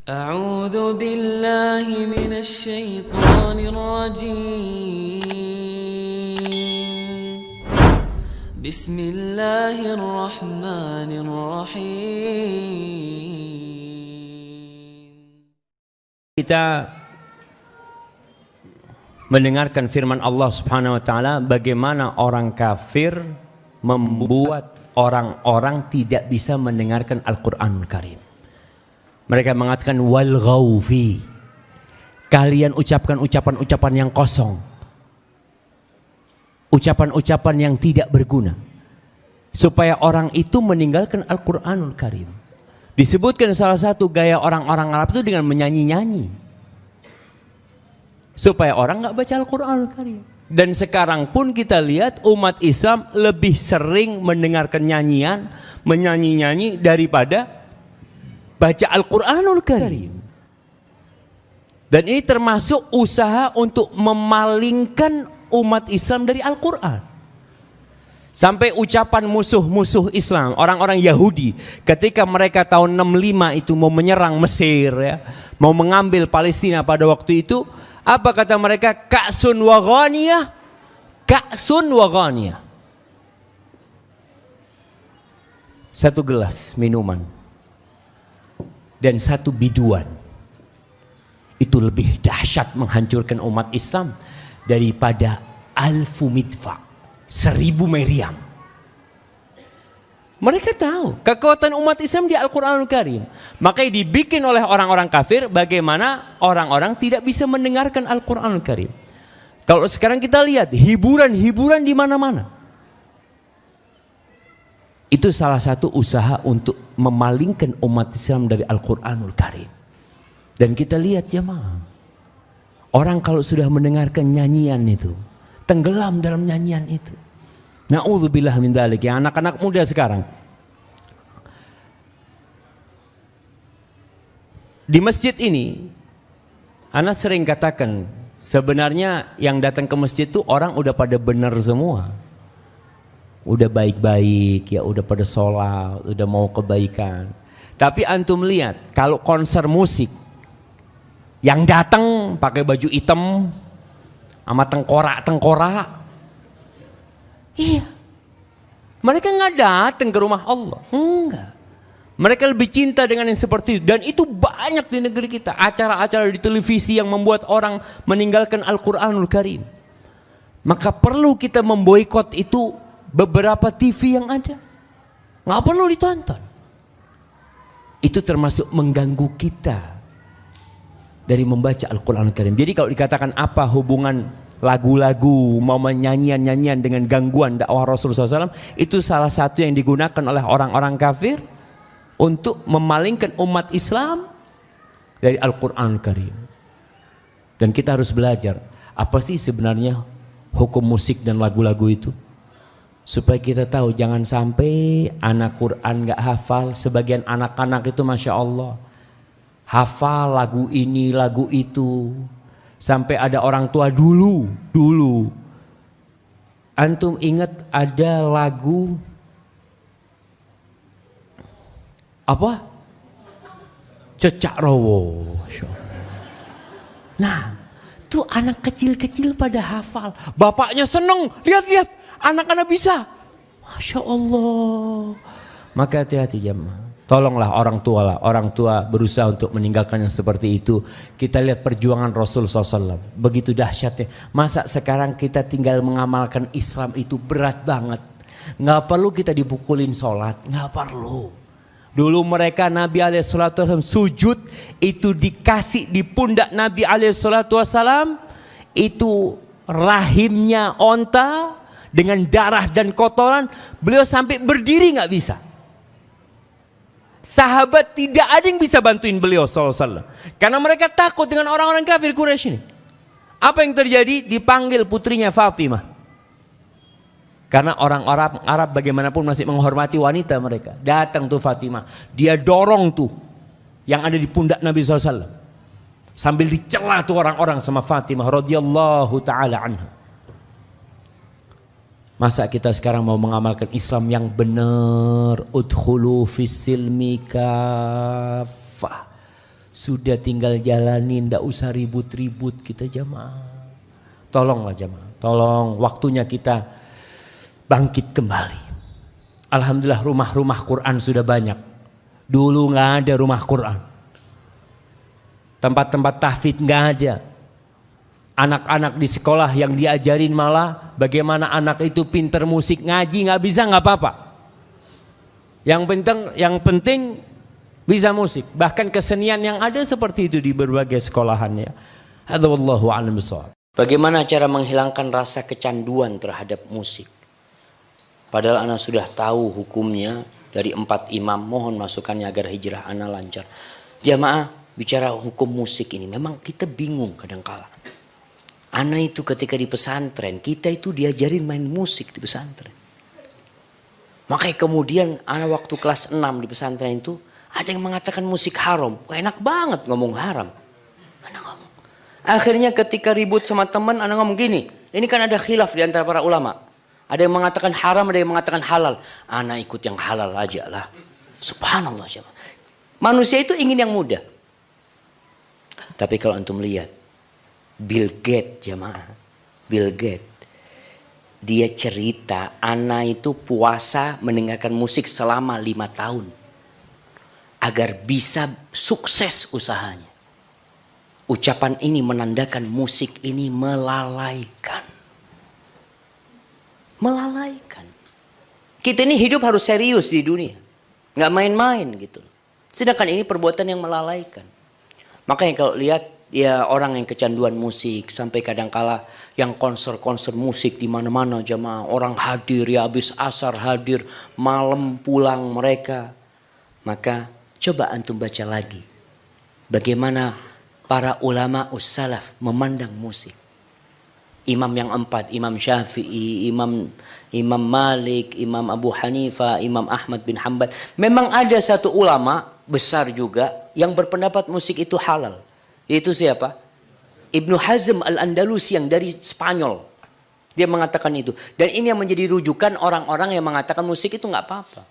أعوذ بالله من الشيطان الرجيم بسم الله الرحمن الرحيم. Kita mendengarkan firman Allah Subhanahu wa taala, bagaimana orang kafir membuat orang-orang tidak bisa mendengarkan Al-Qur'anul Karim. Mereka mengatakan wal ghaufi, kalian ucapkan ucapan-ucapan yang kosong, ucapan-ucapan yang tidak berguna, supaya orang itu meninggalkan Al-Qur'anul Karim. Disebutkan salah satu gaya orang-orang Arab itu dengan menyanyi-nyanyi, supaya orang nggak baca Al-Qur'anul Karim. Dan sekarang pun kita lihat umat Islam lebih sering mendengarkan nyanyian, menyanyi-nyanyi daripada baca Al-Qur'anul Karim. Dan ini termasuk usaha untuk memalingkan umat Islam dari Al-Qur'an. Sampai ucapan musuh-musuh Islam, orang-orang Yahudi, ketika mereka tahun 65 itu mau menyerang Mesir, ya, mau mengambil Palestina pada waktu itu, apa kata mereka? Ka'sun wa ghaniyah, ka'sun wa ghaniyah. Satu gelas minuman dan satu biduan itu lebih dahsyat menghancurkan umat Islam daripada alfu midfa, 1000 meriam. Mereka tahu kekuatan umat Islam di Al-Qur'anul Karim. Makanya dibikin oleh orang-orang kafir bagaimana orang-orang tidak bisa mendengarkan Al-Qur'anul Karim. Kalau sekarang kita lihat hiburan-hiburan di mana-mana. Itu salah satu usaha untuk memalingkan umat Islam dari Al-Qur'anul Karim. Dan kita lihat jemaah, orang kalau sudah mendengarkan nyanyian itu, tenggelam dalam nyanyian itu. Na'udzubillah min dzalik. Ya, anak-anak muda sekarang di masjid ini, ana sering katakan, sebenarnya yang datang ke masjid itu orang udah pada benar semua, udah baik-baik, ya udah pada sholat, udah mau kebaikan. Tapi antum lihat kalau konser musik, yang datang pakai baju hitam sama tengkorak-tengkorak. Iya, mereka nggak datang ke rumah Allah, enggak. Mereka lebih cinta dengan yang seperti itu, dan itu banyak di negeri kita. Acara-acara di televisi yang membuat orang meninggalkan Al-Qur'anul Karim. Maka perlu kita memboikot itu beberapa TV yang ada, nggak perlu ditonton. Itu termasuk mengganggu kita dari membaca Al-Qur'anul Karim. Jadi kalau dikatakan apa hubungan lagu-lagu, mau nyanyian-nyanyian dengan gangguan dakwah Rasulullah SAW, itu salah satu yang digunakan oleh orang-orang kafir untuk memalingkan umat Islam dari Al-Qur'an Karim. Dan kita harus belajar apa sih sebenarnya hukum musik dan lagu-lagu itu, supaya kita tahu jangan sampai anak Quran gak hafal. Sebagian anak-anak itu Masya Allah hafal lagu ini lagu itu. Sampai ada orang tua dulu antum ingat ada lagu apa? Cecak Rowo. Nah, tuh anak kecil-kecil pada hafal. Bapaknya seneng, lihat-lihat anak-anak bisa. Masya Allah. Maka hati-hati jemaah. Tolonglah orang tua berusaha untuk meninggalkan yang seperti itu. Kita lihat perjuangan Rasul SAW, begitu dahsyatnya. Masa sekarang kita tinggal mengamalkan Islam itu berat banget. Nggak perlu kita dipukulin sholat, nggak perlu. Dulu mereka Nabi SAW sujud, itu dikasih di pundak Nabi SAW, itu rahimnya onta dengan darah dan kotoran. Beliau sampai berdiri nggak bisa. Sahabat tidak ada yang bisa bantuin beliau SAW, karena mereka takut dengan orang-orang kafir Quraisy ini. Apa yang terjadi? Dipanggil putrinya Fatimah, karena orang Arab bagaimanapun masih menghormati wanita mereka. Datang tuh Fatimah, dia dorong tuh yang ada di pundak Nabi SAW, sambil dicela tuh orang-orang sama Fatimah radhiyallahu taala anha. Masa kita sekarang mau mengamalkan Islam yang benar? Udkhulu fis silmi kafah. Sudah tinggal jalanin, ndak usah ribut-ribut kita jamaah. Tolonglah jamaah, tolong waktunya kita bangkit kembali. Alhamdulillah rumah-rumah Quran sudah banyak. Dulu nggak ada rumah Quran. Tempat-tempat tahfidz nggak ada. Anak-anak di sekolah yang diajarin malah bagaimana anak itu pinter musik, ngaji nggak bisa nggak apa-apa. Yang penting bisa musik. Bahkan kesenian yang ada seperti itu di berbagai sekolahan ya. Hadza wallahu a'lam bishawab. Bagaimana cara menghilangkan rasa kecanduan terhadap musik? Padahal ana sudah tahu hukumnya dari 4 imam. Mohon masukannya agar hijrah ana lancar. Jamaah, bicara hukum musik ini memang kita bingung kadangkala. Ana itu ketika di pesantren, kita itu diajarin main musik di pesantren. Makanya kemudian ana waktu kelas 6 di pesantren itu ada yang mengatakan musik haram. Wah, enak banget ngomong haram. Ana ngomong. Akhirnya ketika ribut sama teman, ana ngomong gini. Ini kan ada khilaf di antara para ulama. Ada yang mengatakan haram, ada yang mengatakan halal. Ana ikut yang halal aja lah. Subhanallah. Manusia itu ingin yang mudah. Tapi kalau antum lihat Bill Gates jamaah. Bill Gates. Dia cerita, ana itu puasa mendengarkan musik selama 5 tahun. Agar bisa sukses usahanya. Ucapan ini menandakan musik ini melalaikan. Melalaikan. Kita ini hidup harus serius di dunia. Nggak main-main gitu. Sedangkan ini perbuatan yang melalaikan. Makanya kalau lihat ya orang yang kecanduan musik sampai kadangkala yang konser-konser musik di mana-mana jamaah, orang hadir ya habis asar hadir, malam pulang mereka. Maka coba antum baca lagi bagaimana para ulama ussalaf memandang musik. Imam yang 4, Imam Syafi'i, Imam Malik, Imam Abu Hanifah, Imam Ahmad bin Hanbal. Memang ada satu ulama besar juga yang berpendapat musik itu halal. Yaitu siapa? Ibnu Hazm al-Andalusi yang dari Spanyol. Dia mengatakan itu. Dan ini yang menjadi rujukan orang-orang yang mengatakan musik itu nggak apa-apa.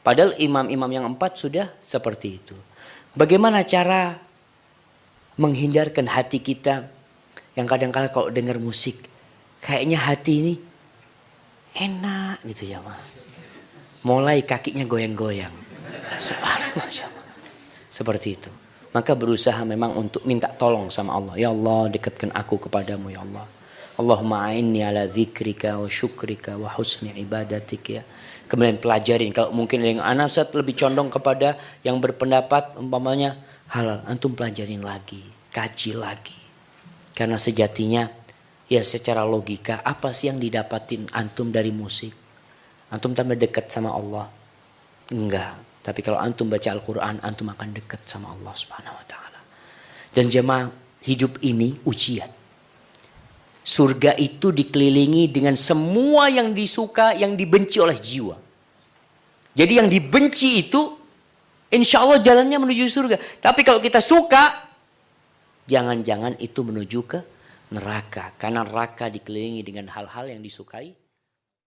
Padahal imam-imam yang 4 sudah seperti itu. Bagaimana cara menghindarkan hati kita yang kadang-kadang kalau dengar musik kayaknya hati ini enak gitu ya mah. Mulai kakinya goyang-goyang. Seperti itu. Maka berusaha memang untuk minta tolong sama Allah. Ya Allah, dekatkan aku kepadamu ya Allah. Allahumma a'inni ala dzikrika wa syukrika wa husni ibadatik ya. Kemudian pelajarin. Kalau mungkin yang anasat lebih condong kepada yang berpendapat umpamanya halal. Antum pelajarin lagi. Kaji lagi. Karena sejatinya ya secara logika apa sih yang didapatin antum dari musik? Antum tambah dekat sama Allah? Enggak. Tapi kalau antum baca Al-Quran, antum akan dekat sama Allah Subhanahu Wa Taala. Dan jemaah, hidup ini ujian. Surga itu dikelilingi dengan semua yang disuka, yang dibenci oleh jiwa. Jadi yang dibenci itu, insya Allah jalannya menuju surga. Tapi kalau kita suka, jangan-jangan itu menuju ke neraka. Karena neraka dikelilingi dengan hal-hal yang disukai